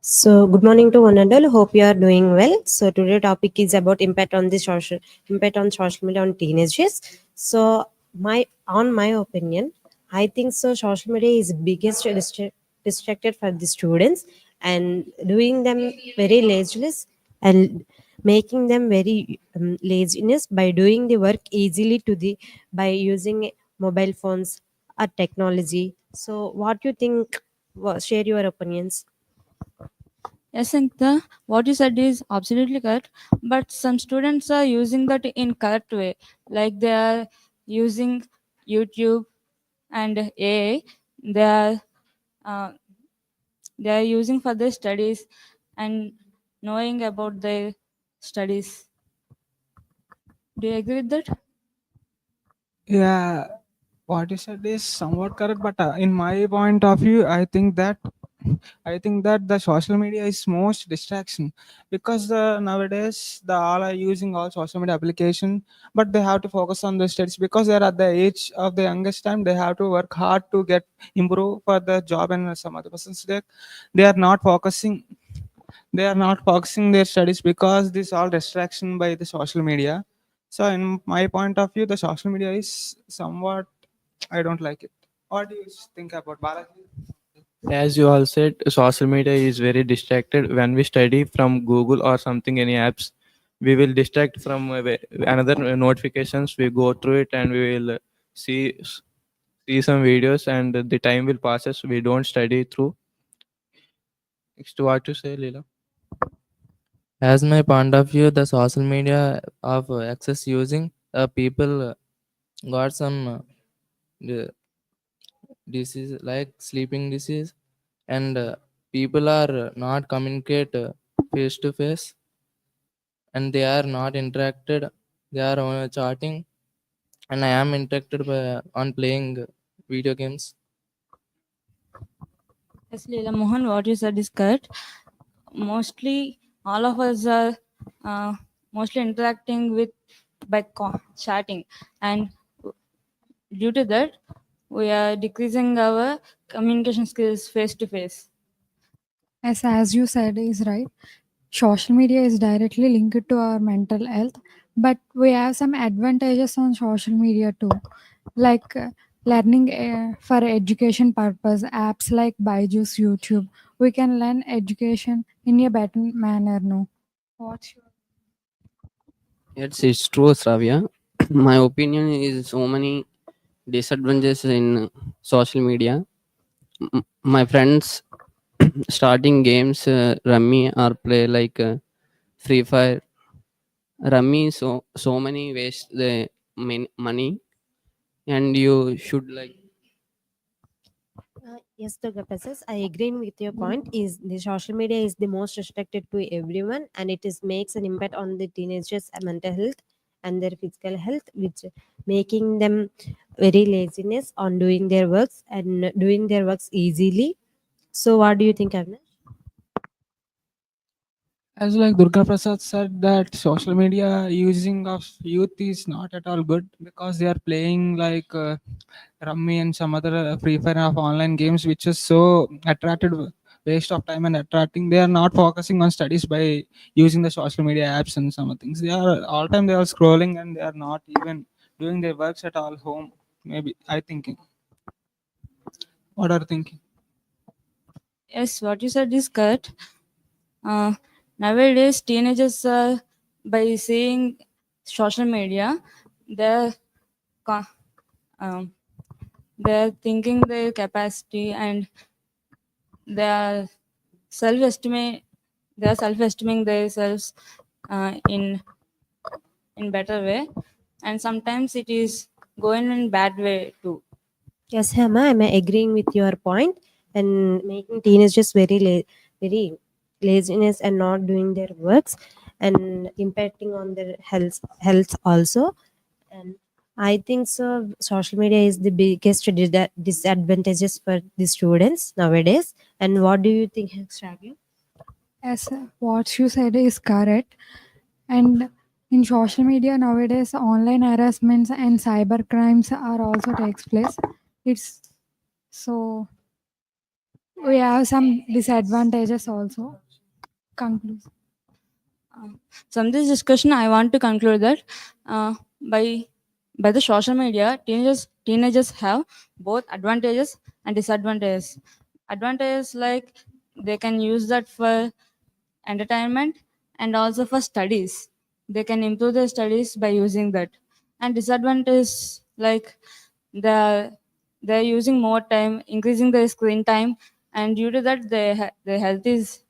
So, good morning to one and all. Hope you are doing well. So, today topic is about impact on social media on teenagers. So, my opinion, I think so. Social media is biggest distracted for the students and doing them very laziness and making them very laziness by doing the work easily to the by using mobile phones or technology. So, what you think? Share your opinions. Yes, think what you said is absolutely correct. But some students are using that in correct way, like they are using YouTube and AI. They are uh, they are using for their studies and knowing about their studies. Do you agree with that? Yeah, what you said is somewhat correct, but in my point of view, I think that the social media is most distraction because nowadays the all are using all social media application, but they have to focus on the studies because they are at the age of the youngest time. They have to work hard to get improve for the job and some other persons. They are not focusing. They are not focusing their studies because this all distraction by the social media. So in my point of view, the social media is somewhat I don't like it. What do you think about Balaji? As you all said, social media is very distracted. When we study from Google or something, any apps, we will distract from another notifications. We go through it and we will see see some videos, and the time will pass us. We don't study through. Next, what to say, Leela? As my point of view, the social media of access using people got some d- disease like sleeping disease, and people are not communicate face to face, and they are not interacted. They are chatting, and I am interacted by, on playing video games. Yes, Leela Mohan, what you said is correct. Mostly, all of us are uh, mostly interacting with by chatting, and due to that, we are decreasing our communication skills face to face. Yes, as you said, is right. Social media is directly linked to our mental health, but we have some advantages on social media too, like learning for education purpose. Apps like Byju's, YouTube, we can learn education in a better manner. No, what's your It's true, Sravya. My opinion is so many disadvantages in social media. My friends starting games, Rummy or play like Free Fire. Rummy so many waste the money, and you should like. Yes, Dr. Prasad, I agree with your point. Is the social media is the most restricted to everyone, and it is makes an impact on the teenagers' mental health and their physical health, which making them very laziness on doing their works and doing their works easily. So, what do you think, Avna? As like Durga Prasad said that social media using of youth is not at all good because they are playing like Rummy and some other Free Fire of online games which is so attracted waste of time and attracting. They are not focusing on studies by using the social media apps and some things. They are all time they are scrolling and they are not even doing their works at all home. Maybe I thinking. What are you thinking? Yes, what you said is correct. Uh, Nowadays, teenagers by seeing social media, they're co- um, they're thinking their capacity and they are self-estimate. They are self-estimating themselves in better way, and sometimes it is going in bad way too. Yes, Hema, I'm agreeing with your point and making teenagers very laziness and not doing their works and impacting on their health also. And I think so. Social media is the biggest disadvantages for the students nowadays. And what do you think, Shravya? yes, what you said is correct. And in social media nowadays, online harassments and cyber crimes are also takes place. It's so We have some disadvantages also. Conclusion. From this discussion, I want to conclude that uh, by by the social media, teenagers have both advantages and disadvantages. Advantages like they can use that for entertainment and also for studies. They can improve their studies by using that. And disadvantage like the they're using more time, increasing their screen time, and due to that, their health is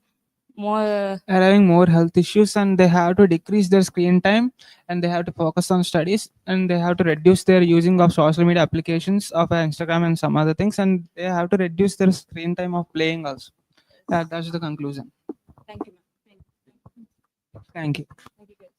more. Having more health issues, and they have to decrease their screen time, and they have to focus on studies, and they have to reduce their using of social media applications of Instagram and some other things, and they have to reduce their screen time of playing also. That's the conclusion. Thank you, ma'am. Thank you. Thank you, guys.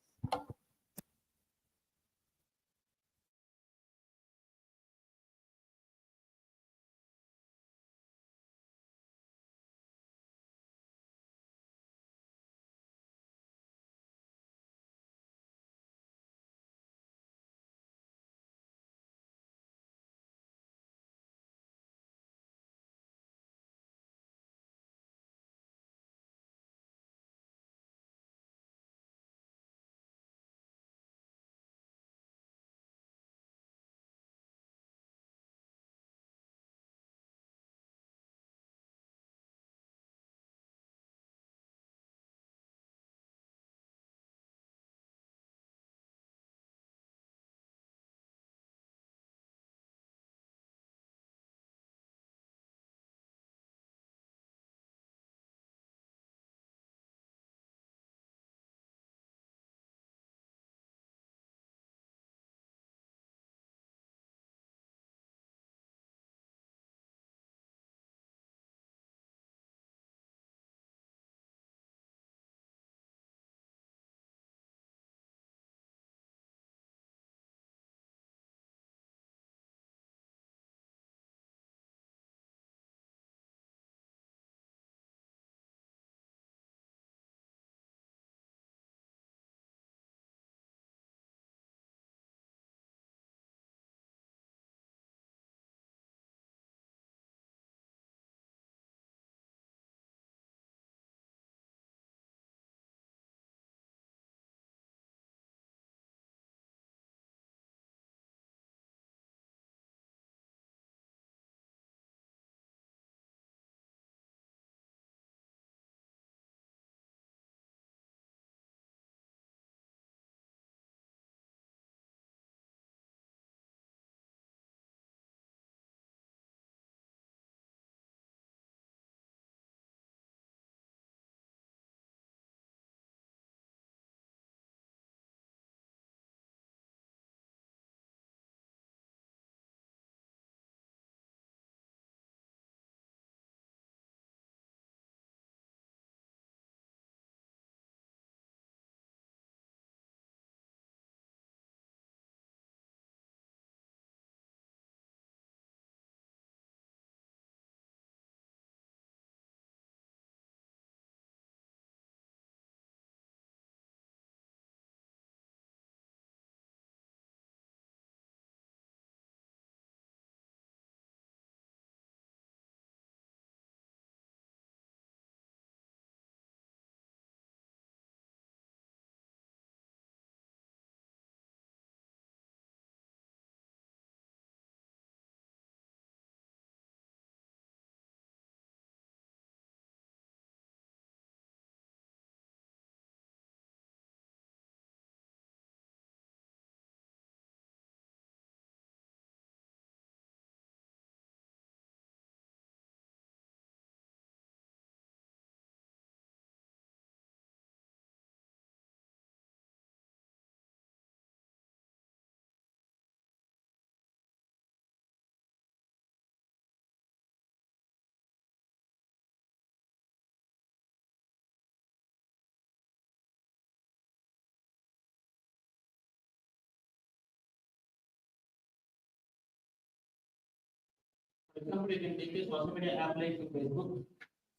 For example, you can take a social media app like Facebook.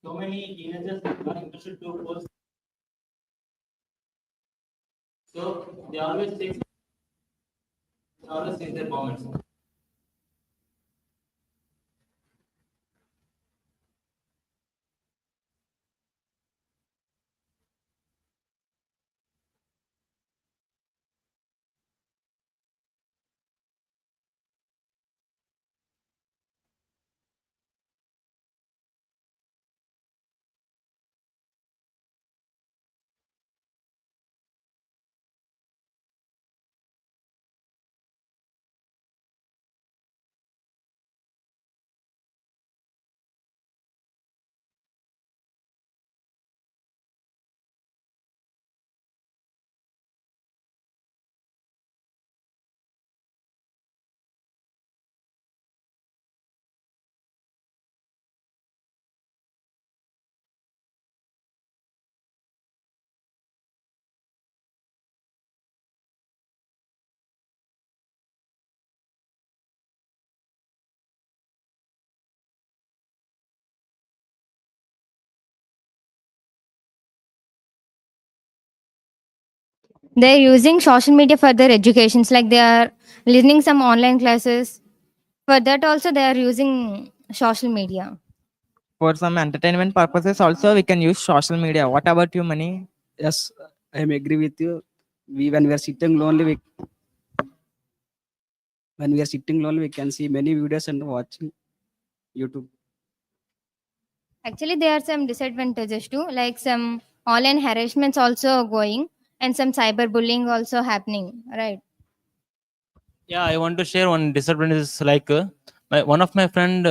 So many teenagers are interested to post. So they always take their comments. They're using social media for their educations, like they are listening some online classes. For that also they are using social media. For some entertainment purposes also we can use social media. What about you, Mani? Yes, I am agree with you. When we are sitting lonely, when we are sitting lonely, we can see many videos and watching YouTube. Actually, there are some disadvantages too, like some online harassments also going and some cyberbullying also happening, right? Yeah, I want to share one disadvantage is like one of my friend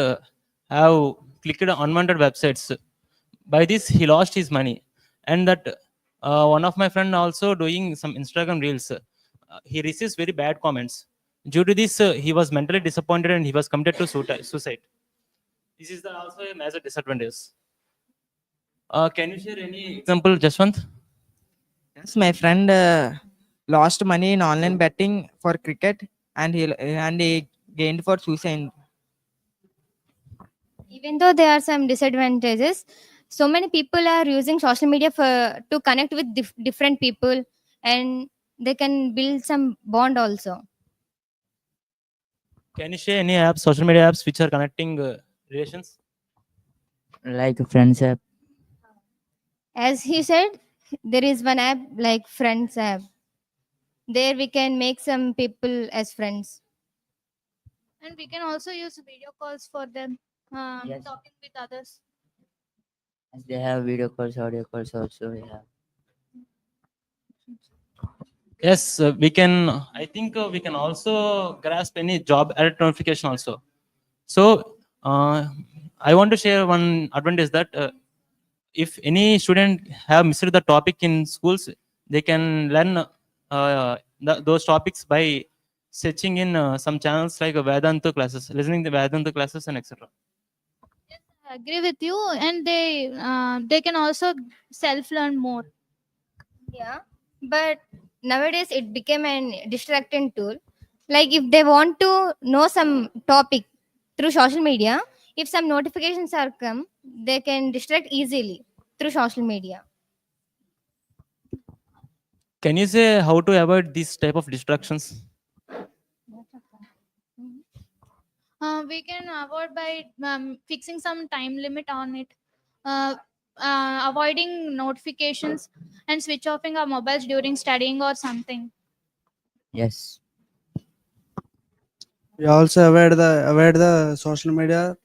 have clicked on unwanted websites. By this, he lost his money, and that one of my friend also doing some Instagram reels. He receives very bad comments. Due to this, he was mentally disappointed and he was committed to suicide. This is the also a major disadvantage. Can you share any example, Jaswant? Yes, my friend lost money in online betting for cricket, and he gained for suicide. Even though there are some disadvantages, so many people are using social media for to connect with different people, and they can build some bond also. Can you share any apps, social media apps which are connecting relations? Like friends app. As he said, there is one app like Friends app. There we can make some people as friends. And we can also use video calls for them, Yes. talking with others. Yes, they have video calls, audio calls also. Yeah. Yes, we can. I think we can also grasp any job alert notification also. So I want to share one advantage that if any student have missed the topic in schools, they can learn those topics by searching in some channels like Vedanta classes, listening to Vedanta classes and etc. I agree with you, and they can also self learn more. Yeah, but nowadays it became an distracting tool. Like if they want to know some topic through social media, if some notifications are come, they can distract easily through social media. Can you say how to avoid this type of distractions? We can avoid by fixing some time limit on it, uh, avoiding notifications, and switch offing our mobiles during studying or something. Yes. We also avoid the social media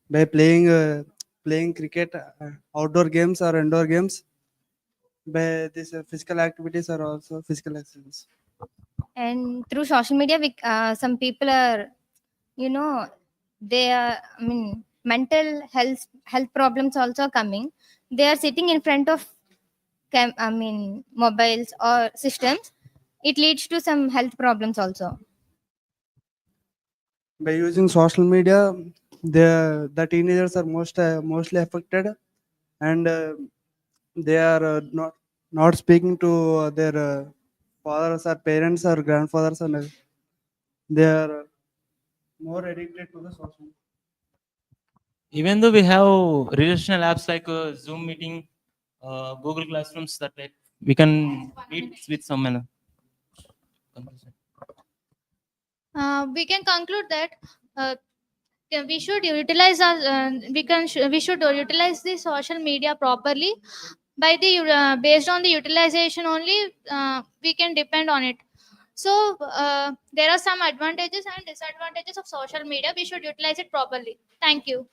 by playing cricket, outdoor games or indoor games. By these physical activities are also physical exercise. And through social media, some people are, you know, they are. I mean, mental health problems also coming. They are sitting in front of mobiles or systems. It leads to some health problems also. By using social media, the teenagers are mostly affected, and they are not speaking to their fathers or parents or grandfathers, and they are more addicted to the social media. Even though we have relational apps like Zoom meeting, Google Classrooms, that like we can meet with someone. We can conclude that uh, we should utilize our, we should utilize the social media properly. By the based on the utilization only, we can depend on it. So there are some advantages and disadvantages of social media. We should utilize it properly. Thank you.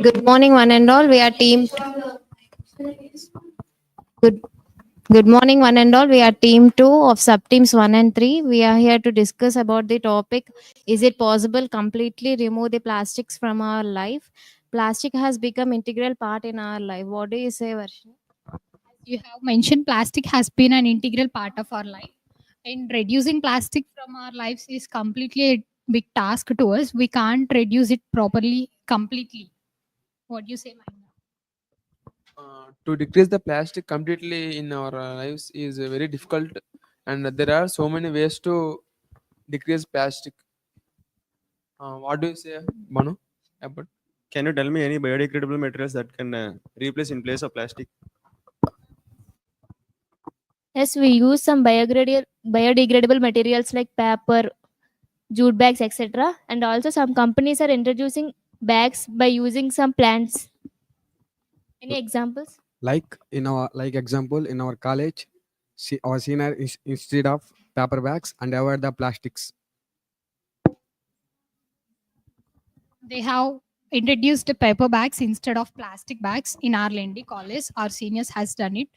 Good morning, one and all. We are team. Good. Good morning, one and all. We are team 2 of sub teams 1 and 3. We are here to discuss about the topic: is it possible completely remove the plastics from our life? Plastic has become integral part in our life. What do you say, Varshini? You have mentioned plastic has been an integral part of our life, and reducing plastic from our lives is completely a big task to us. We can't reduce it properly completely. What do you say, Mahendra? To decrease the plastic completely in our lives is very difficult, and there are so many ways to decrease plastic. What do you say, Manu? About Can you tell me any biodegradable materials that can replace in place of plastic? Yes, we use some biodegradable materials like paper, jute bags, etc. And also, some companies are introducing bags by using some plants. Any examples? Like in our example in our college, our senior is instead of paper bags and avoid the plastics. They have introduced paper bags instead of plastic bags in our Lendi college. Our seniors has done it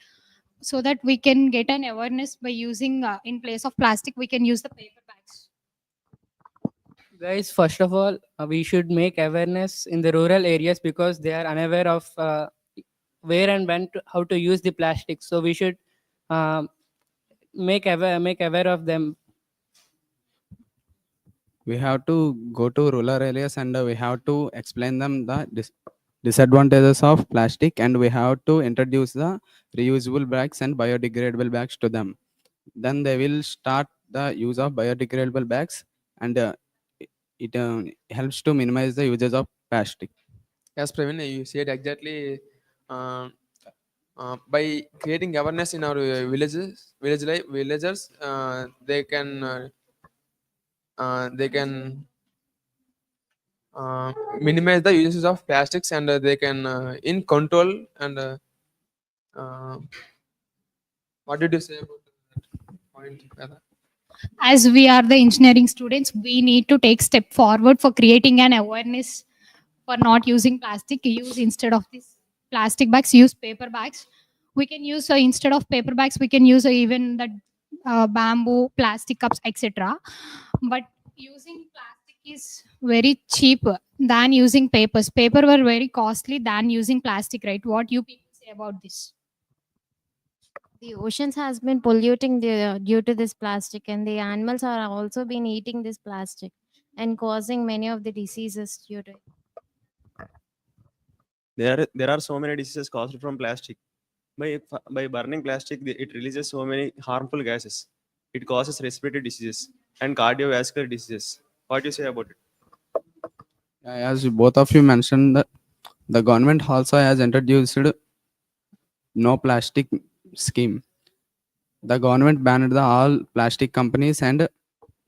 so that we can get an awareness by using in place of plastic we can use the paper bags. Guys, first of all, we should make awareness in the rural areas because they are unaware of where and when how to use the plastic. So we should um, make aware of them. We have to go to rural areas and we have to explain them the disadvantages of plastic, and we have to introduce the reusable bags and biodegradable bags to them. Then they will start the use of biodegradable bags, and it helps to minimize the usage of plastic. yes, Praveen, you said exactly. Uh, by creating awareness in our villagers, they can minimize the uses of plastics, and they can in control and uh, what did you say about that point, Veda? As we are the engineering students, we need to take step forward for creating an awareness for not using plastic. Use instead of this plastic bags, use paper bags. We can use instead of paper bags we can use even the bamboo plastic cups, etc. But using plastic is very cheap than using paper were very costly than using plastic, right? What you people say about this? The oceans has been polluting due to this plastic, and the animals are also been eating this plastic and causing many of the diseases due to it. There are so many diseases caused from plastic. By burning plastic, it releases so many harmful gases. It causes respiratory diseases and cardiovascular diseases. What do you say about it? As both of you mentioned, the government also has introduced no plastic scheme. The government banned the all plastic companies and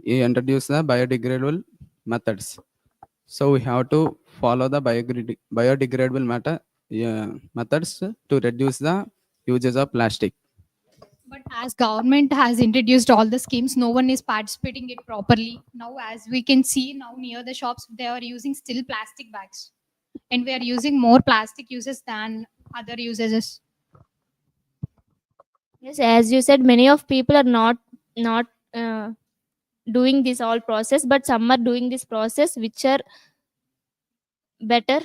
introduced the biodegradable methods. So we have to follow the biodegradable methods to reduce the uses of plastic. But as government has introduced all the schemes, no one is participating it properly. Now, as we can see now near the shops, they are using still plastic bags, and we are using more plastic uses than other usages. Yes, as you said, many of people are not doing this all process, but some are doing this process which are better.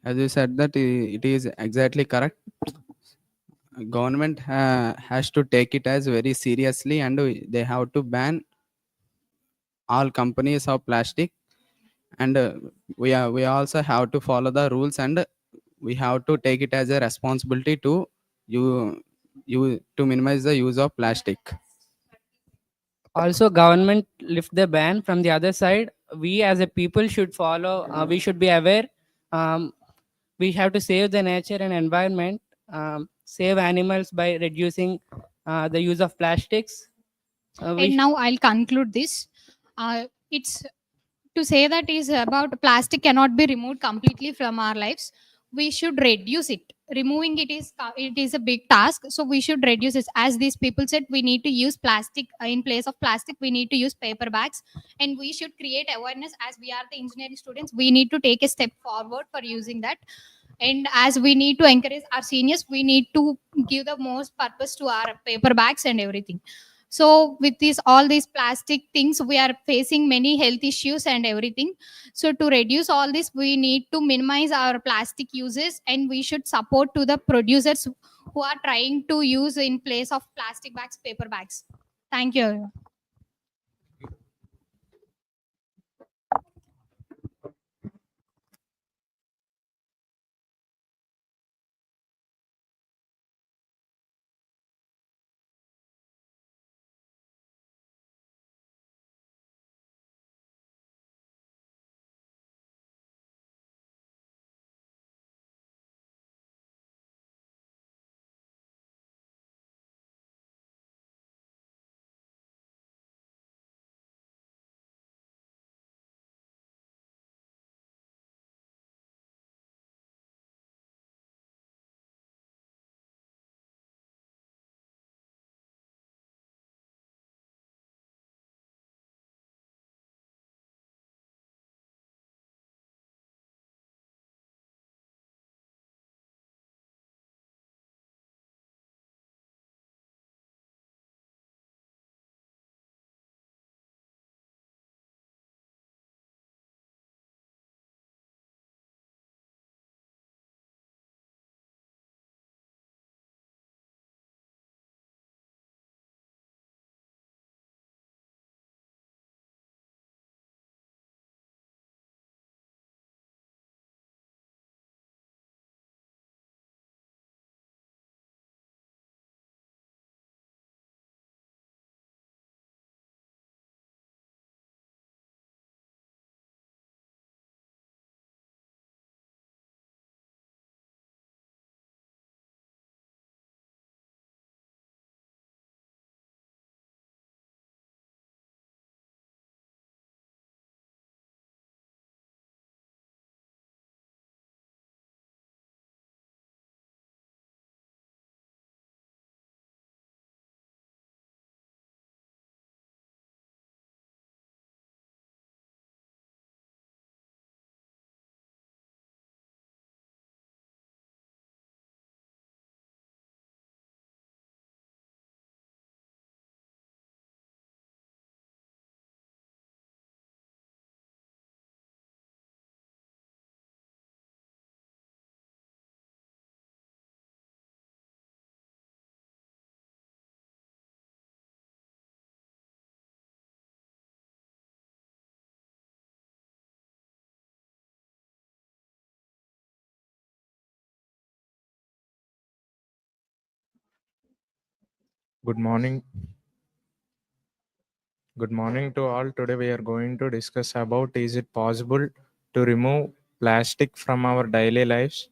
As you said that it is exactly correct. Government has to take it as very seriously, and they have to ban all companies of plastic, and we also have to follow the rules, and we have to take it as a responsibility to to minimize the use of plastic. Also, government lift the ban. From the other side, we as a people should follow. We should be aware. Um, we have to save the nature and environment. Save animals by reducing the use of plastics. And now I'll conclude this. It's to say that is about plastic cannot be removed completely from our lives. we should reduce it. Removing it is a big task, so we should reduce it. As these people said, we need to use plastic in place of plastic. We need to use paper bags, and we should create awareness. As we are the engineering students, we need to take a step forward for using that. And as we need to encourage our seniors, we need to give the most purpose to our paper bags and everything. So with this all these plastic things, we are facing many health issues and everything. So to reduce all this, we need to minimize our plastic uses, and we should support to the producers who are trying to use in place of plastic bags paper bags. Thank you. Good morning. Good morning to all. Today we are going to discuss about is it possible to remove plastic from our daily lives?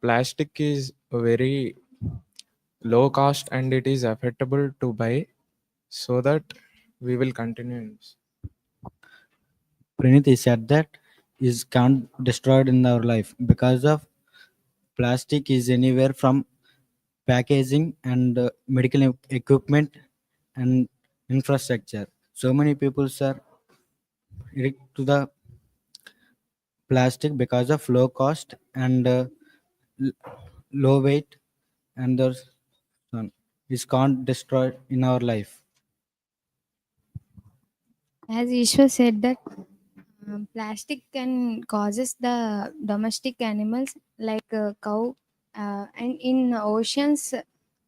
Plastic is very low cost and it is affordable to buy, so that we will continue in this. Pranit said that is can't destroyed in our life because of plastic is anywhere from packaging and medical equipment and infrastructure. So many people are addict to the plastic because of low cost and l- low weight, and the sun is can't destroy in our life. As Ishwar said that plastic can causes the domestic animals like cow, and in oceans,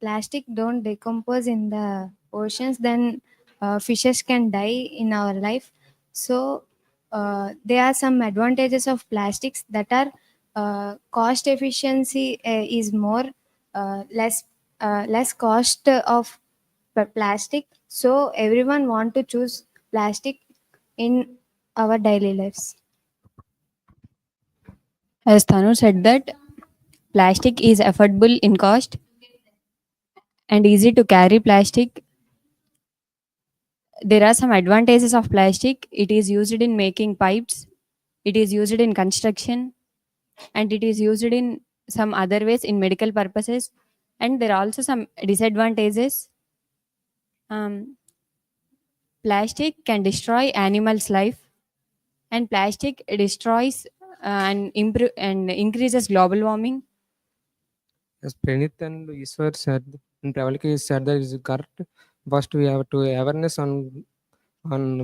plastic don't decompose in the oceans. Then fishes can die in our life. So there are some advantages of plastics that are cost efficiency is more, less cost of plastic. So everyone want to choose plastic in our daily lives. As Thanu said that plastic is affordable in cost and easy to carry plastic. There are some advantages of plastic. It is used in making pipes. It is used in construction. and it is used in some other ways in medical purposes, and there are also some disadvantages. um, Plastic can destroy animals life, and plastic destroys and improve and increases global warming. As Pranit and Iswar said, and Pravalika said that is correct. First, we have to awareness on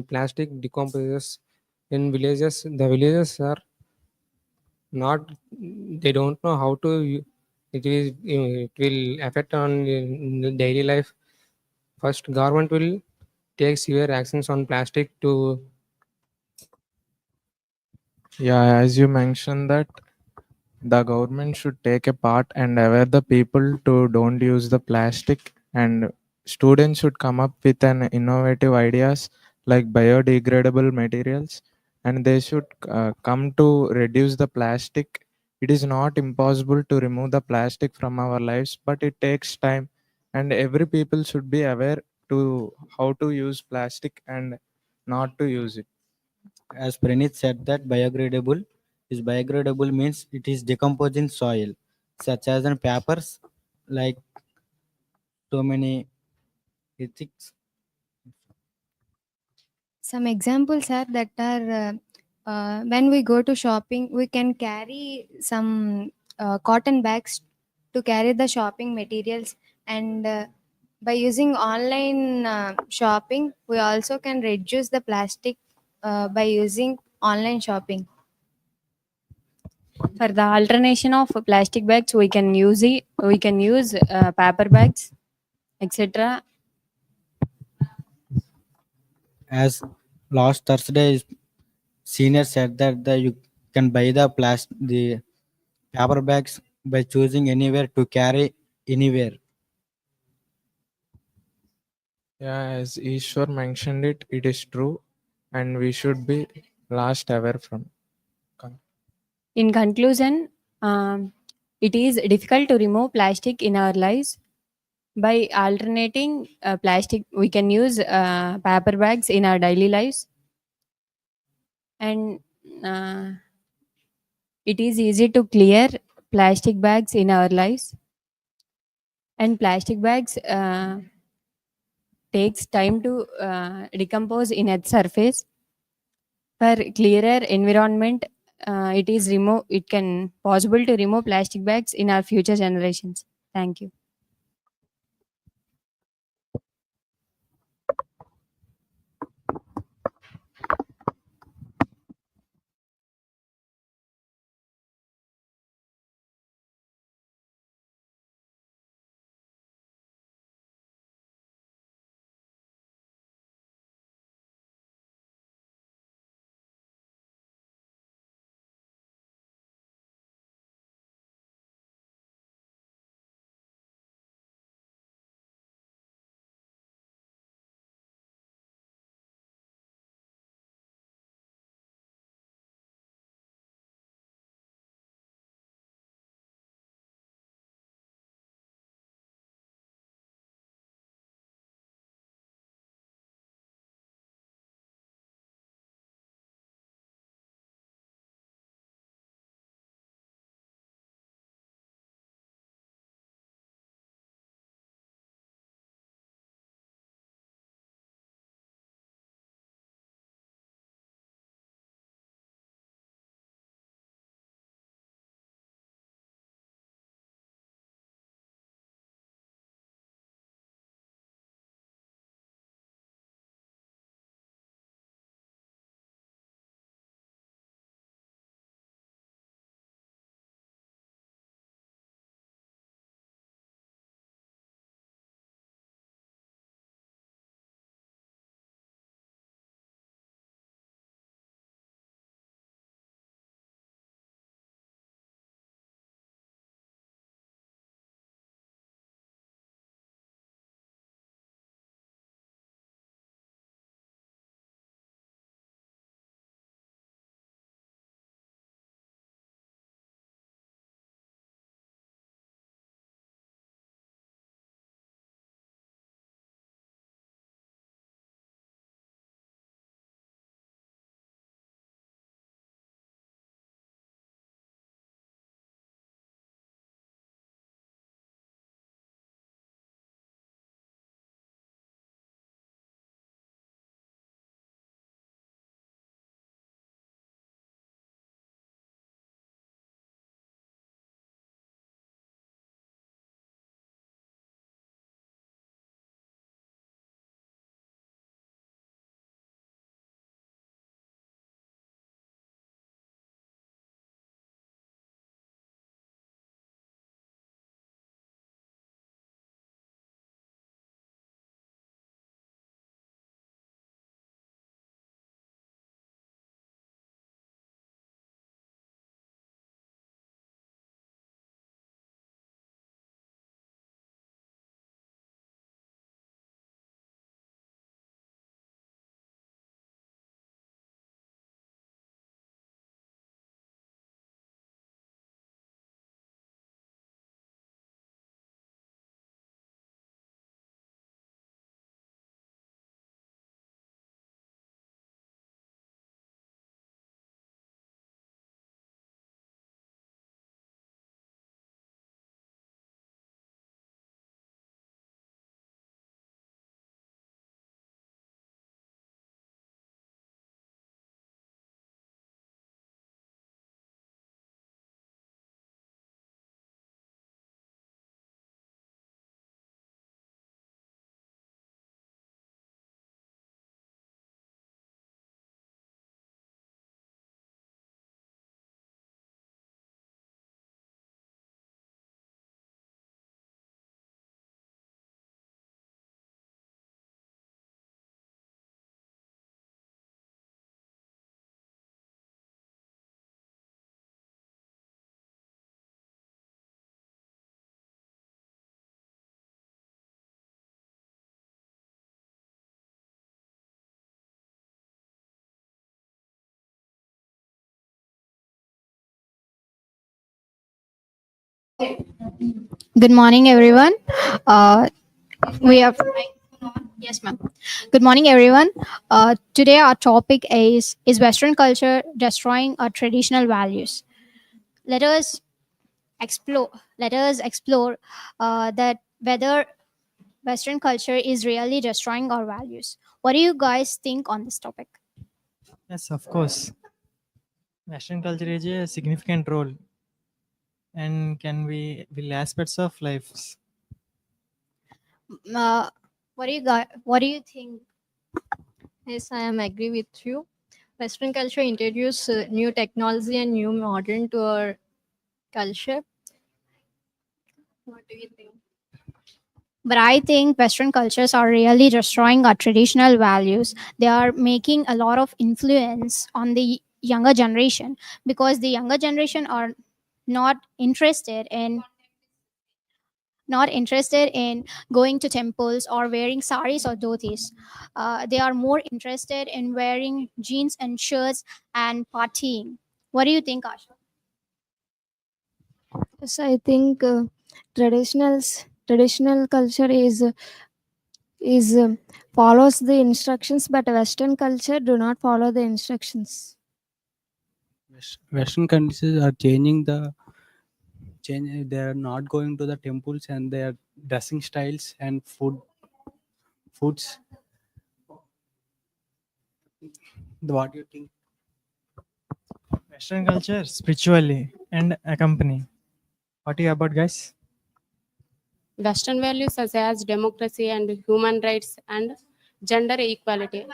plastic decomposes in villages. The villages are not, they don't know how to it will affect on the daily life. First, government will take severe actions on plastic to. Yeah, as you mentioned that the government should take a part and aware the people to don't use the plastic, and students should come up with an innovative ideas like biodegradable materials, and they should come to reduce the plastic. It is not impossible to remove the plastic from our lives, but it takes time, and every people should be aware to how to use plastic and not to use it. As Pranit said that biodegradable means it is decomposing soil, such as in papers, like so many ethics. Some examples are that are when we go to shopping, we can carry some cotton bags to carry the shopping materials, and by using online shopping, we also can reduce the plastic by using online shopping. For the alternation of plastic bags, we can use paper bags, etc. As last Thursday, senior said that you can buy the paper bags by choosing anywhere to carry anywhere. Yeah, as Ishwar mentioned it, it is true, and we should be last aware from. In conclusion, it is difficult to remove plastic in our lives. By alternating plastic, we can use paper bags in our daily lives, and uh, it is easy to clear plastic bags in our lives. And plastic bags takes time to decompose in its surface. For clearer environment, it can possible to remove plastic bags in our future generations. Thank you. Good morning, everyone. We have yes, ma'am. Good morning, everyone. Today our topic is Western culture destroying our traditional values. Let us explore. Let us explore that whether Western culture is really destroying our values. What do you guys think on this topic? Yes, of course. Western culture is a significant role and can be will aspects of lives. What do you guys? What do you think? Yes, I am agree with you. Western culture introduce new technology and new modern to our culture. What do you think? But I think Western cultures are really destroying our traditional values. They are making a lot of influence on the younger generation because the younger generation are not interested in going to temples or wearing saris or dhotis. They are more interested in wearing jeans and shirts and partying. What do you think, Asha? Yes, I think traditional culture is follows the instructions, but Western culture do not follow the instructions. Western countries are changing the change. They are not going to the temples, and their dressing styles and foods. What do you think? Western culture spiritually and accompany. What do you about, guys? Western values such as democracy and human rights and gender equality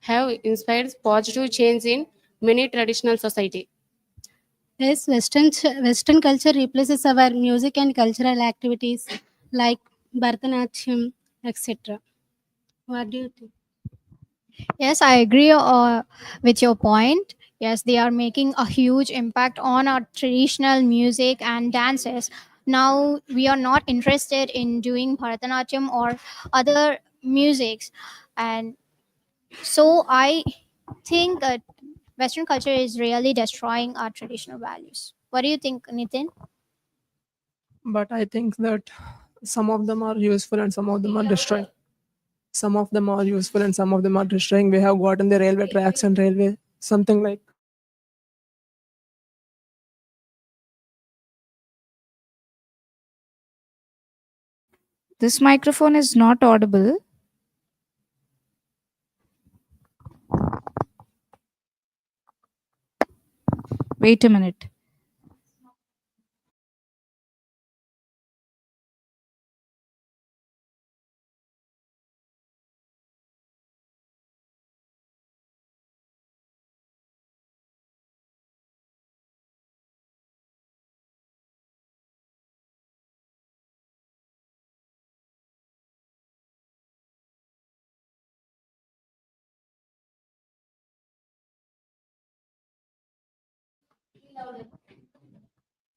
have inspired positive change in many traditional society. Yes, Western culture replaces our music and cultural activities like Bharatanatyam, etc. What do you think? Yes, I agree with your point. Yes, they are making a huge impact on our traditional music and dances. Now we are not interested in doing Bharatanatyam or other musics, and so I think that Western culture is really destroying our traditional values. What do you think, Nitin? But I think that some of them are useful and some of them are destroying. Some of them are useful and some of them are destroying. We have gotten the railway tracks and railway something like. This microphone is not audible. Wait a minute.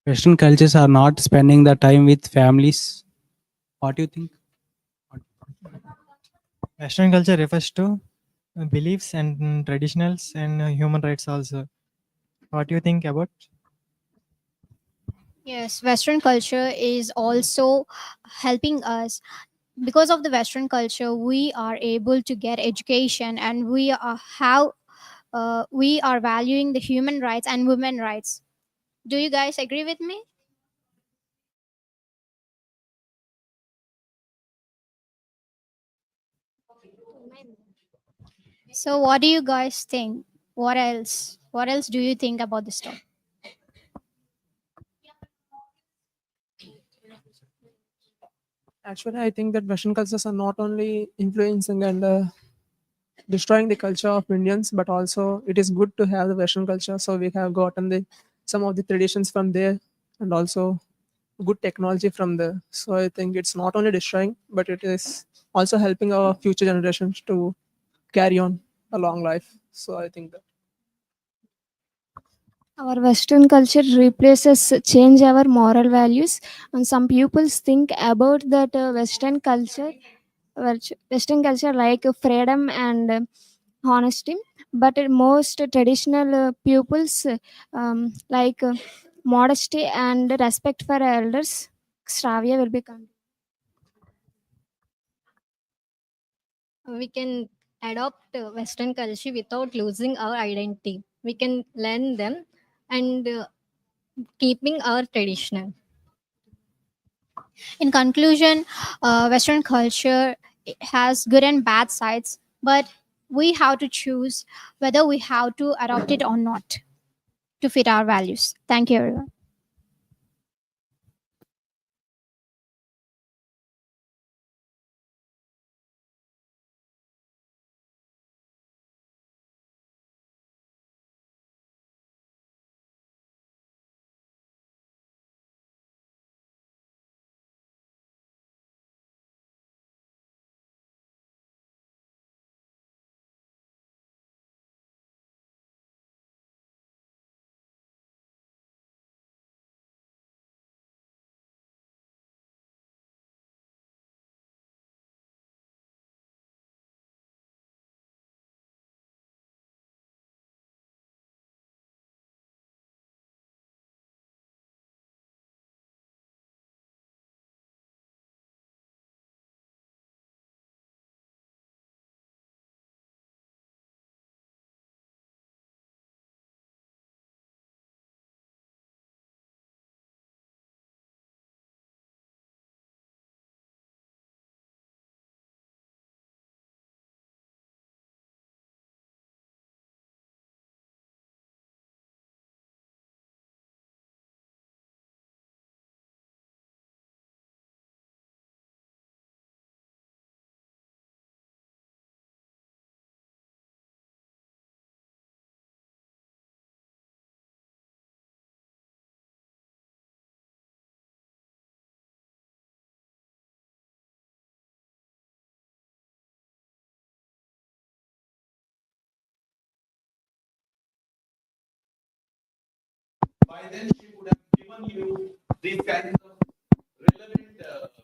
Western cultures are not spending the time with families. What do you think? Western culture refers to beliefs and traditionals and human rights also. What do you think about? Yes, Western culture is also helping us. Because of the Western culture, we are able to get education, and we are valuing the human rights and women rights. Do you guys agree with me? So, what do you guys think? What else? What else do you think about this topic? Actually, I think that Western cultures are not only influencing and destroying the culture of Indians, but also it is good to have the Western culture. So we have gotten the some of the traditions from there, and also good technology from there. So I think it's not only destroying, but it is also helping our future generations to carry on a long life. So I think that. Our Western culture replaces change our moral values, and some pupils think about that Western culture like freedom and honesty, but most traditional pupils like modesty and respect for elders. Shravya will become. We can adopt Western culture without losing our identity. We can learn them and keeping our traditional. In conclusion, Western culture has good and bad sides, but we have to choose whether we have to adopt it or not to fit our values. Thank you, everyone.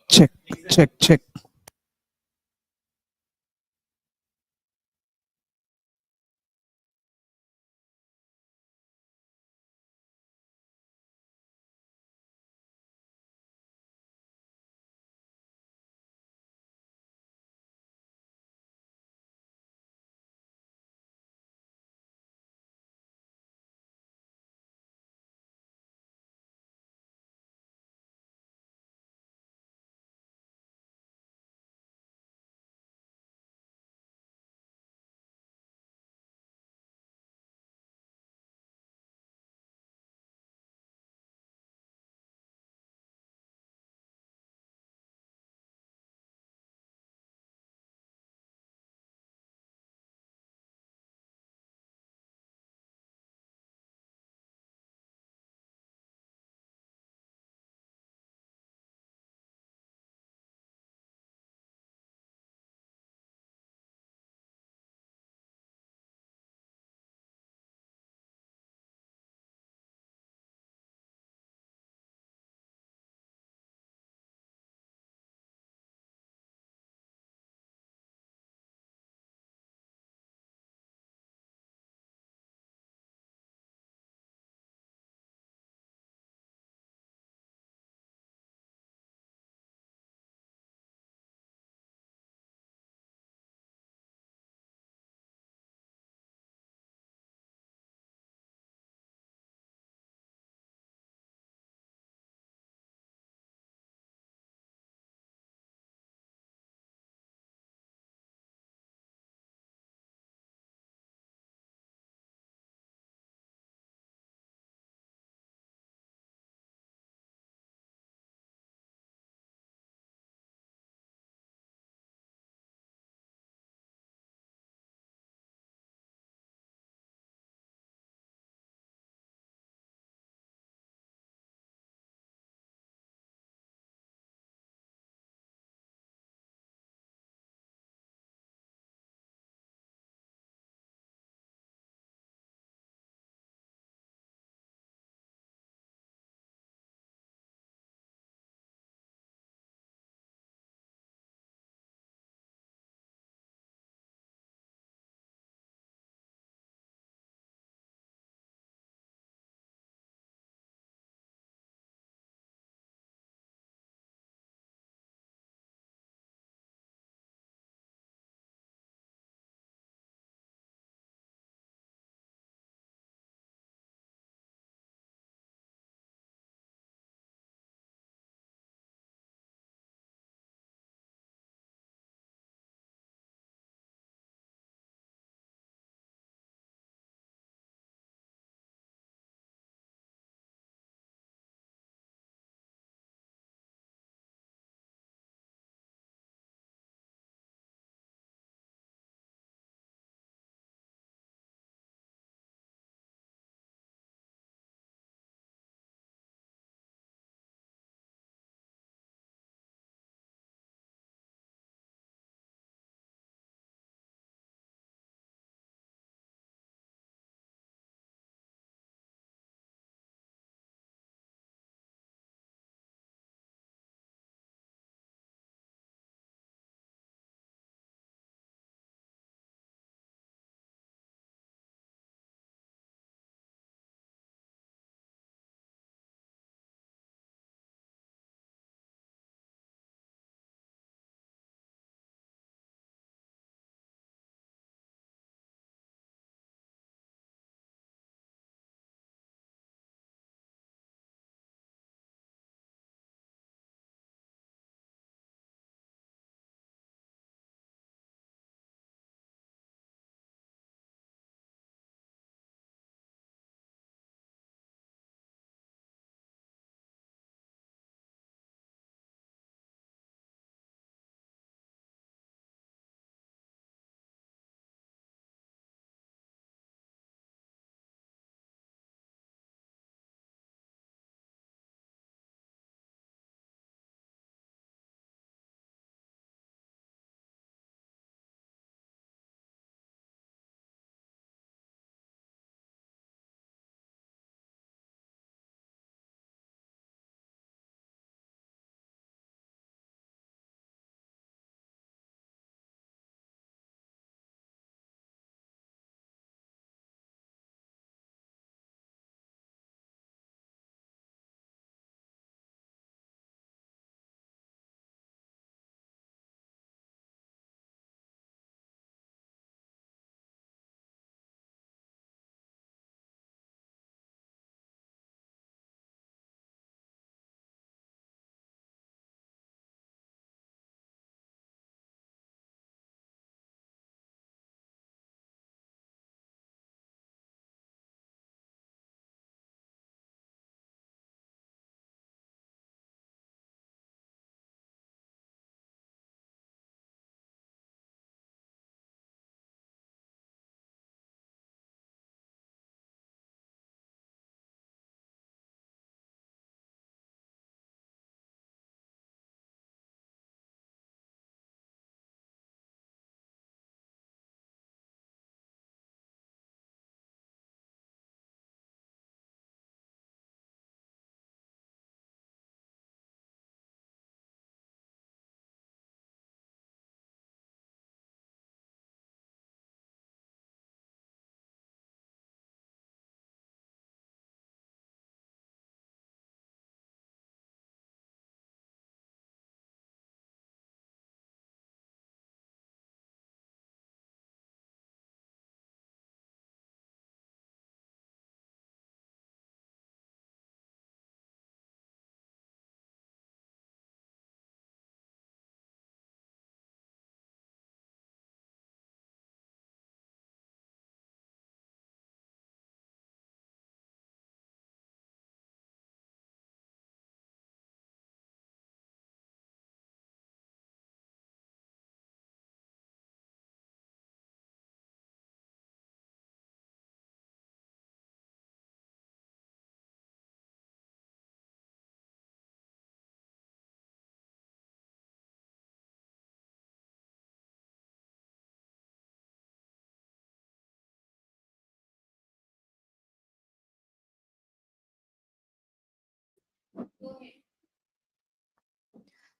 Check, check, check.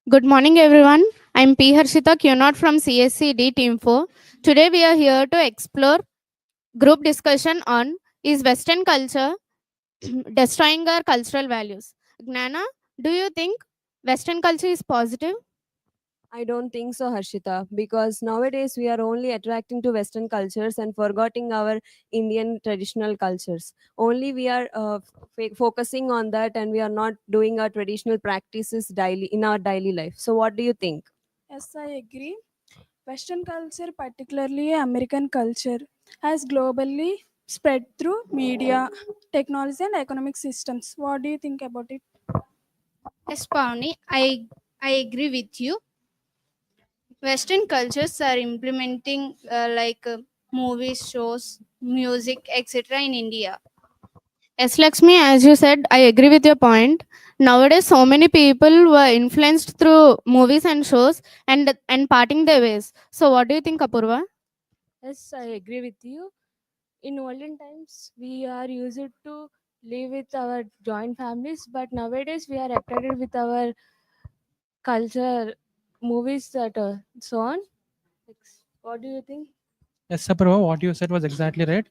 Good morning, everyone. I'm P. Harshita Cunot from CSE-D Team 4. Today, we are here to explore group discussion on is Western culture destroying our cultural values. Gnana, do you think Western culture is positive? I don't think so, Harshita, because nowadays we are only attracting to Western cultures and forgetting our Indian traditional cultures. Only we are focusing on that, and we are not doing our traditional practices daily in our daily life. So, what do you think? Yes, I agree. Western culture, particularly American culture, has globally spread through media, technology, and economic systems. What do you think about it? Yes, Pavni, I agree with you. Western cultures are implementing movies, shows, music, etc. in India. Yes, Lakshmi, as you said, I agree with your point. Nowadays, so many people were influenced through movies and shows and parting their ways. So, what do you think, Apurva? Yes, I agree with you. In olden times, we are used to live with our joint families, but nowadays we are attracted with our culture, movies, that so on. What do you think? Yes, Saparva, what you said was exactly right.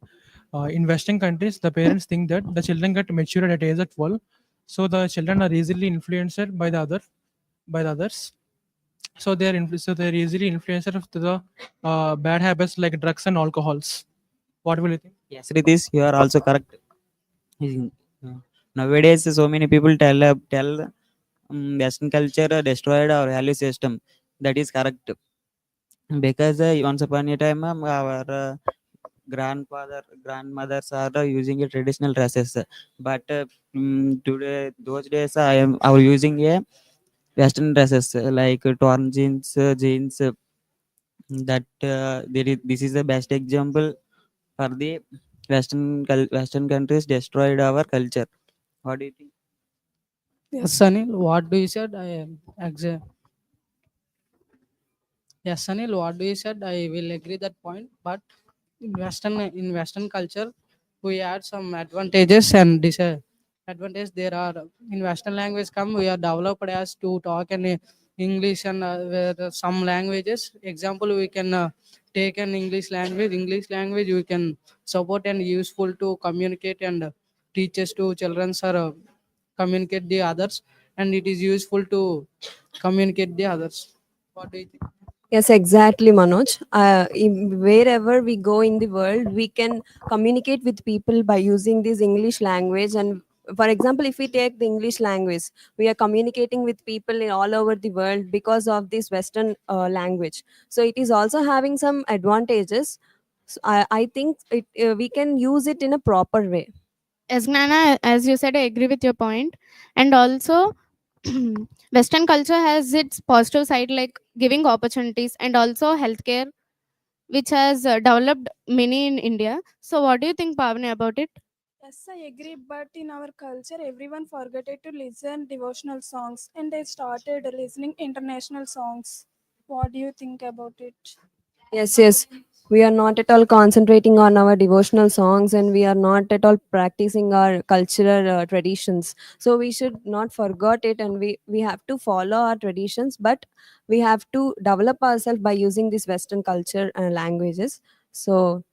In Western countries, the parents think that the children get matured at age of 12, so the children are easily influenced by the others. So they're easily influenced of the bad habits like drugs and alcohols. What will you think? Yes, Ritesh, you are also correct. In- Nowadays, so many people tell Western culture destroyed our value system. That is correct because once upon a time, our grandmothers are using a traditional dresses, but today those days I am are using a Western dresses like torn jeans. That this is the best example for the Western countries destroyed our culture. What do you think? Yes, Sunil, what do you said? Yes, Sunil, what do you said? I will agree that point. But in Western culture, we had some advantages and disadvantages. There are in Western language come we are developed as to talk in English and where some languages. Example, we can take an English language. English language we can support and useful to communicate and teachers to children or communicate the others, and it is useful to communicate the others. What do you think? Yes, exactly, Manoj. Wherever we go in the world, we can communicate with people by using this English language. And for example, if we take the English language, we are communicating with people in all over the world because of this Western language. So it is also having some advantages. So I think we can use it in a proper way. As Gnana, as you said, I agree with your point. And also, Western culture has its positive side, like giving opportunities and also healthcare, which has developed many in India. So, what do you think, Pavani, about it? Yes, I agree. But in our culture, everyone forgot to listen devotional songs, and they started listening international songs. What do you think about it? Yes. We are not at all concentrating on our devotional songs, and we are not at all practicing our cultural traditions. So we should not forget it, and we have to follow our traditions, but we have to develop ourselves by using this Western culture and languages. So,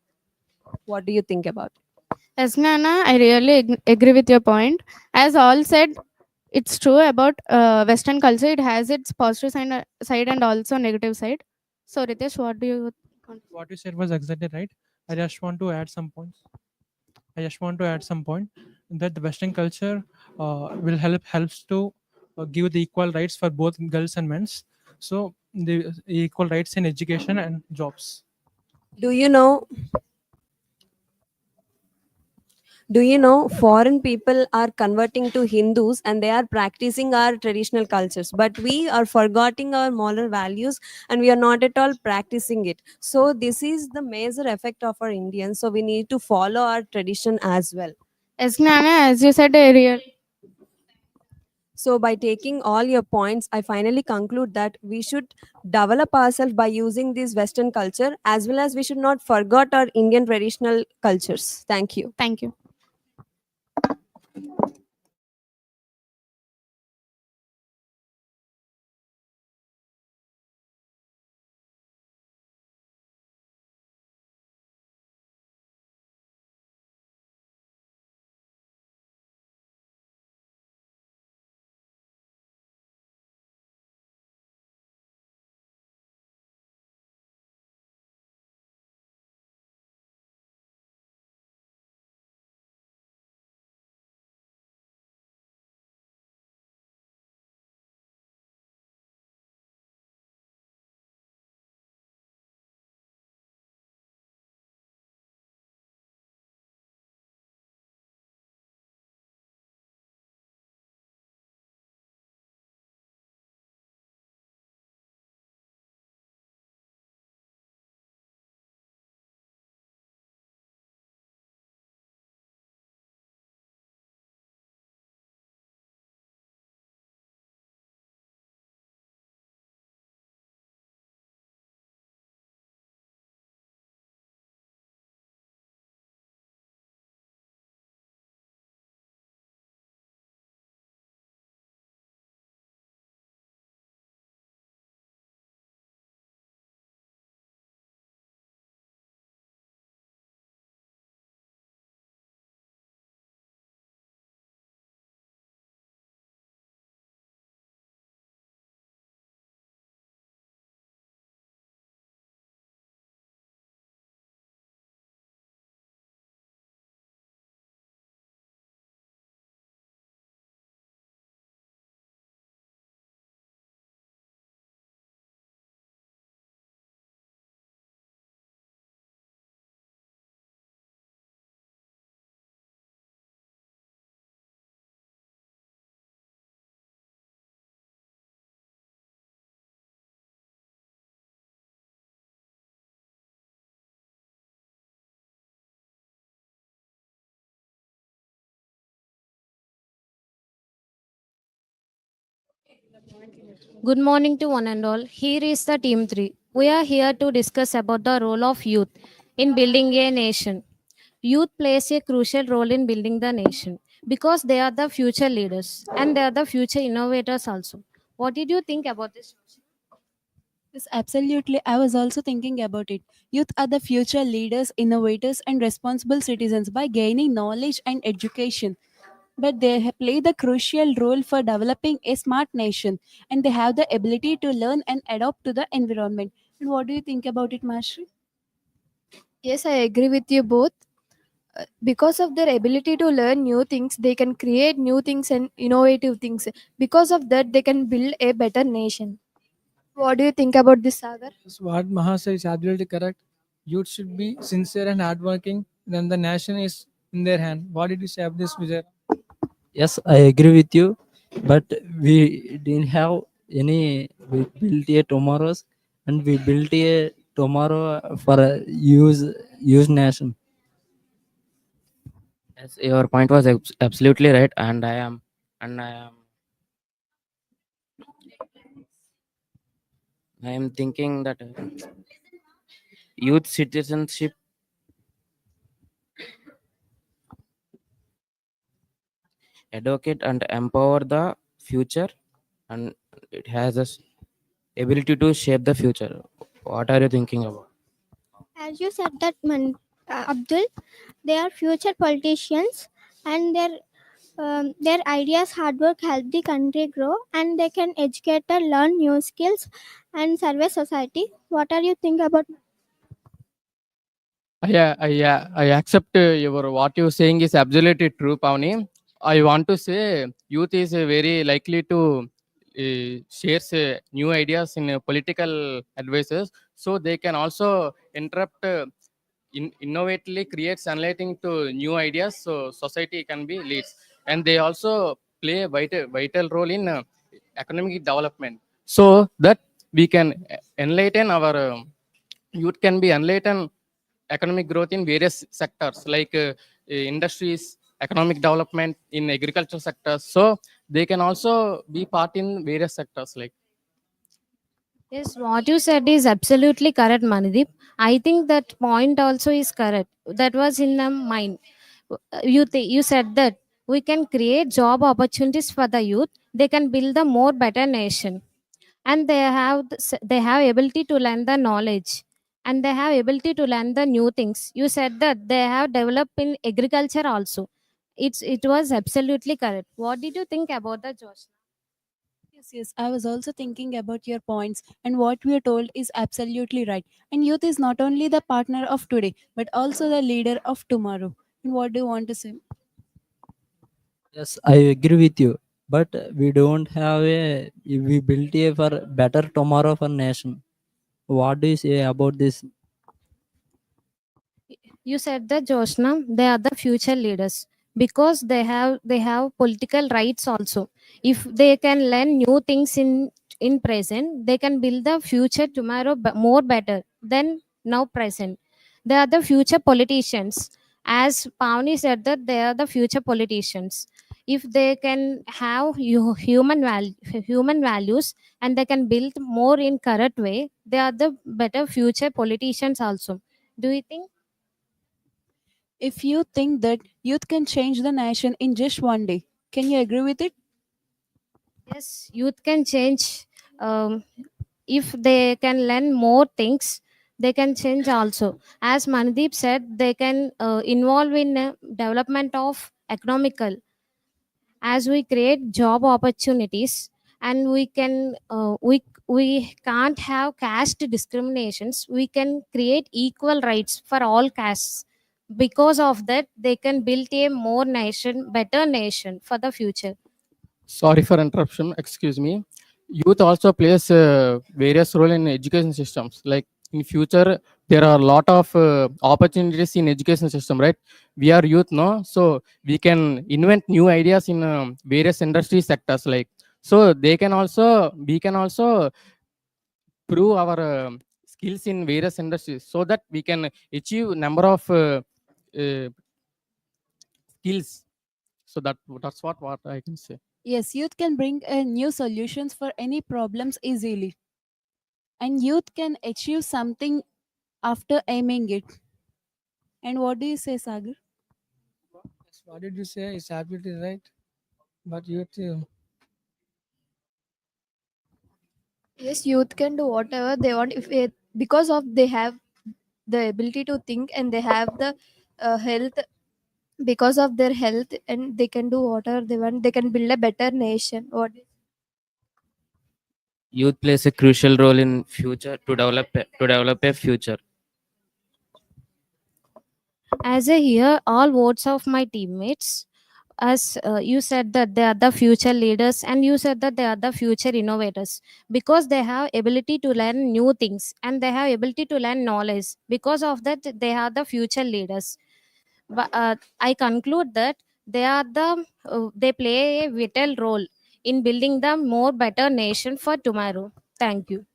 what do you think about it? As Gnana, I really agree with your point. As all said, it's true about Western culture. It has its positive side and also negative side. So, Ritesh, what do you want? What you said was exactly right. I just want to add some points. I just want to add some point that the Western culture will helps to give the equal rights for both girls and men. So the equal rights in education and jobs. Do you know? Do you know foreign people are converting to Hindus and they are practicing our traditional cultures, but we are forgetting our moral values and we are not at all practicing it. So this is the major effect of our Indians. So we need to follow our tradition as well. As Gnana, as you said, I So by taking all your points, I finally conclude that we should develop ourselves by using this Western culture as well as we should not forget our Indian traditional cultures. Thank you. Thank you. Good morning to one and all. Here is the team 3. We are here to discuss about the role of youth in building a nation. Youth plays a crucial role in building the nation because they are the future leaders and they are the future innovators also. What did you think about this? Yes, absolutely. I was also thinking about it. Youth are the future leaders, innovators, and responsible citizens by gaining knowledge and education. But they play the crucial role for developing a smart nation, and they have the ability to learn and adapt to the environment. And what do you think about it, Mashri? Yes, I agree with you both. Because of their ability to learn new things, they can create new things and innovative things. Because of that, they can build a better nation. What do you think about this, Sagar? So what Maha said is absolutely correct. Youth should be sincere and hardworking. Then the nation is in their hand. What did you say of this, Vijay? Yes, I agree with you, but we didn't have any. We built a tomorrow's, and we built a tomorrow for a use nation. Yes, your point was absolutely right, and I am thinking that youth citizenship educate and empower the future, and it has a ability to shape the future. What are you thinking about? As you said that, Abdul, they are future politicians, and their ideas, hard work help the country grow, and they can educate and learn new skills and serve society. What are you think about? I accept your what you're saying is absolutely true, Pavni. I want to say youth is very likely to share new ideas in political advices, so they can also interrupt, innovatively creates enlightening to new ideas, so society can be leads, and they also play a vital role in economic development, so that we can enlighten our youth can be enlighten economic growth in various sectors like industries, economic development in agriculture sectors. So they can also be part in various sectors like. Yes, what you said is absolutely correct, Manidip. I think that point also is correct. That was in the mind. You said that we can create job opportunities for the youth. They can build a more better nation, and they have ability to learn the knowledge, and they have ability to learn the new things. You said that they have developed in agriculture also. It was absolutely correct. What did you think about the Josh? Yes, yes. I was also thinking about your points, and what we are told is absolutely right. And youth is not only the partner of today, but also the leader of tomorrow. And what do you want to say? Yes, I agree with you, but we don't have a. We built a for better tomorrow for nation. What do you say about this? You said that, Joshna, they are the future leaders because they have political rights also. If they can learn new things in present, they can build the future tomorrow more better than now present. They are the future politicians. As Pavni said that they are the future politicians. If they can have human values, and they can build more in correct way, they are the better future politicians also. Do you think? If you think that youth can change the nation in just one day, can you agree with it? Yes, youth can change. If they can learn more things, they can change also. As Mandeep said, they can involve in development of economical. As we create job opportunities, and we can't have caste discriminations. We can create equal rights for all castes. Because of that, they can build a more nation, better nation for the future. Sorry for interruption. Excuse me. Youth also plays various role in education systems. Like in future, there are a lot of opportunities in education system, right? We are youth, no? So we can invent new ideas in various industry sectors. Like so, we can also prove our skills in various industries, so that we can achieve number of uh, skills. So that's what I can say. Yes, youth can bring new solutions for any problems easily, and youth can achieve something after aiming it. And what do you say, Sagar? What did you say? It's absolutely right. But you too. Yes, youth can do whatever they want if it, because of they have the ability to think, and they have the health. Because of their health, and they can do whatever they want, they can build a better nation. What? Youth plays a crucial role in future to develop a future. As I hear all votes of my teammates, as you said that they are the future leaders, and you said that they are the future innovators, because they have ability to learn new things and they have ability to learn knowledge. Because of that, they are the future leaders. But I conclude that they play a vital role in building the more better nation for tomorrow. Thank you.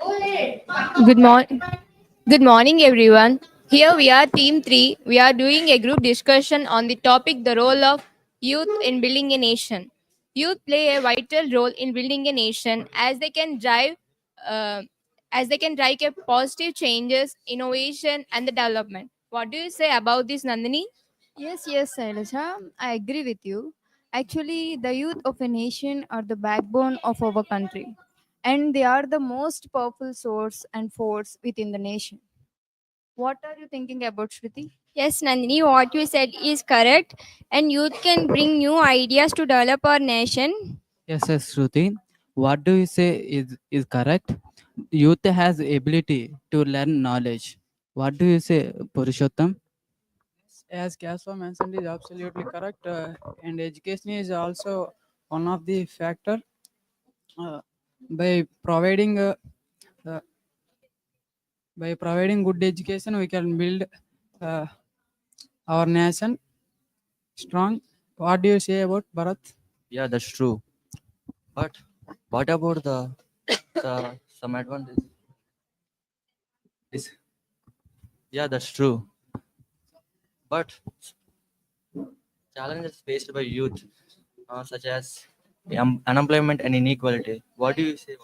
Good morning. Good morning, everyone. Here we are, Team 3. We are doing a group discussion on the topic the role of youth in building a nation. Youth play a vital role in building a nation uh, as they can drive a positive changes, innovation, and the development. What do you say about this, Nandini? Yes, Shailaja, I agree with you. Actually, the youth of a nation are the backbone of our country, and they are the most powerful source and force within the nation. What are you thinking about, Shruti? Yes, Nandini, what you said is correct. And youth can bring new ideas to develop our nation. Yes, Shruti. What do you say is correct? Youth has ability to learn knowledge. What do you say, Purushottam? As Kaswa mentioned, is absolutely correct. And education is also one of the factor. Uh, by providing uh, by providing good education, we can build uh, our nation strong. What do you say about Bharat? Yeah, that's true. But what about the some advantage? Is yeah, that's true. But challenges faced by youth, such as unemployment and inequality. What do you say?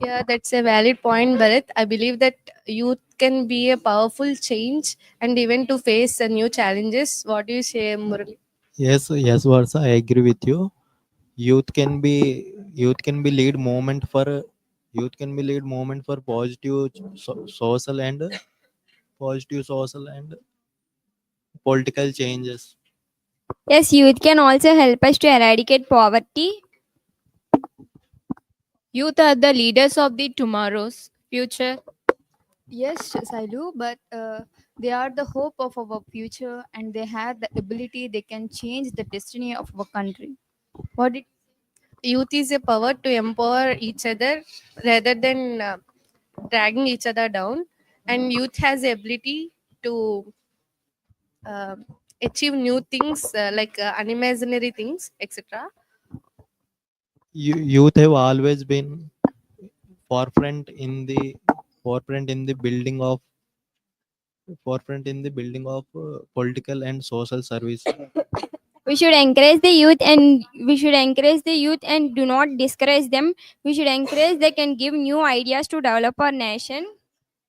Yeah, that's a valid point, Bharat. I believe that youth can be a powerful change and even to face new challenges. What do you say, Murali? Yes, Varsa, I agree with you. Youth can be lead movement for positive social and political changes. Yes, youth can also help us to eradicate poverty. Youth are the leaders of the tomorrow's future. Yes, Sailu, but they are the hope of our future, and they have the ability they can change the destiny of our country. What did Youth is a power to empower each other rather than dragging each other down. And youth has the ability to uh, achieve new things like unimaginary things, etc. Youth have always been forefront in the forefront in the building of political and social service. We should encourage the youth and do not discourage them. We should encourage they can give new ideas to develop our nation.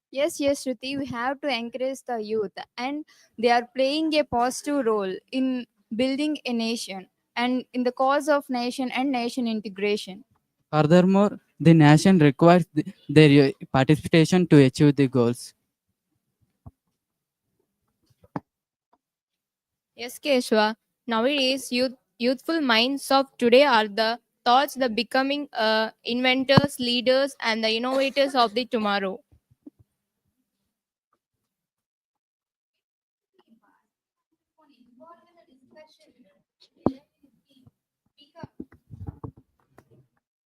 Yes, Shruti, we have to encourage the youth, and they are playing a positive role in building a nation and in the cause of nation and nation integration. Furthermore, the nation requires their participation to achieve the goals. Yes, Keshwa. Nowadays, youthful minds of today are the thoughts the becoming inventors, leaders, and the innovators of the tomorrow.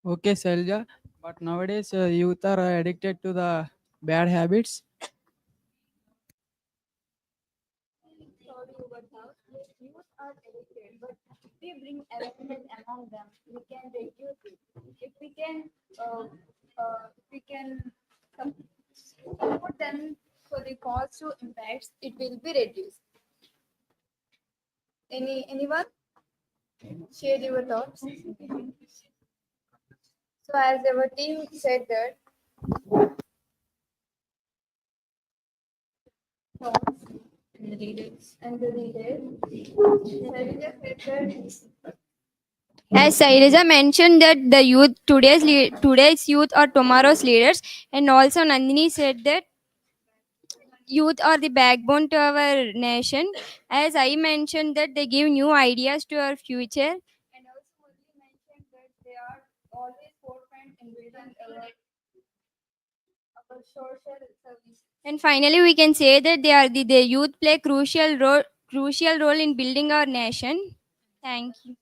Okay, Selja. But nowadays, youth are addicted to the bad habits. Youth are addicted, but if we bring awareness among them, we can reduce it. If we can, support them for the positive impacts, it will be reduced. Anyone share your thoughts? So as our team said that thoughts and the leaders, Sarita said that As Sairija mentioned that the youth today's youth are tomorrow's leaders, and also Nandini said that youth are the backbone to our nation. As I mentioned that they give new ideas to our future. and also Murli mentioned that they are always forefront in building our social service. And finally, we can say that the youth play crucial role in building our nation. Thank you.